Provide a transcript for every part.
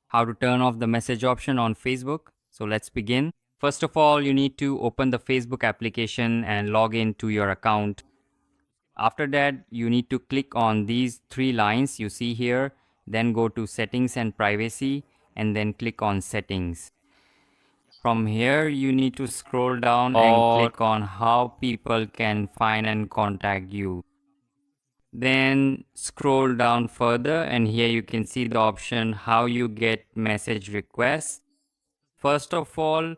how to turn off the message option on Facebook. So let's begin. First of all, you need to open the Facebook application and log into your account. After that, you need to click on these three lines you see here, then go to settings and privacy, and then click on settings. From here, you need to scroll down and click on how people can find and contact you. Then scroll down further and here you can see the option how you get message requests. First of all,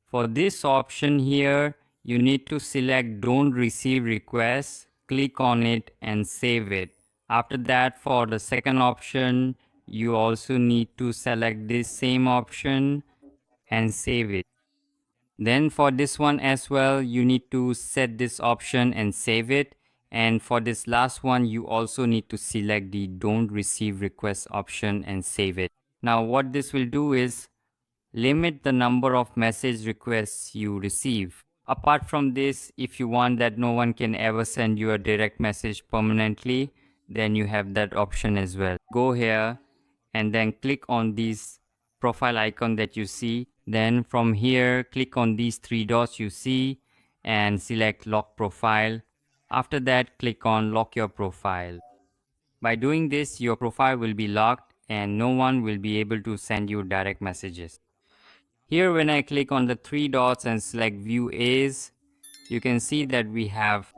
for this option here, you need to select don't receive requests, click on it and save it. After that, for the second option, you also need to select this same option and save it. Then for this one as well, you need to set this option and save it. And for this last one, you also need to select the don't receive request option and save it. Now what this will do is limit the number of message requests you receive. Apart from this, if you want that no one can ever send you a direct message permanently, then you have that option as well. Go here and then click on this profile icon that you see. Then from here, click on these three dots you see and select lock profile. After that, click on lock your profile. By doing this, your profile will be locked and no one will be able to send you direct messages. Here, when I click on the three dots and select view as, you can see that we have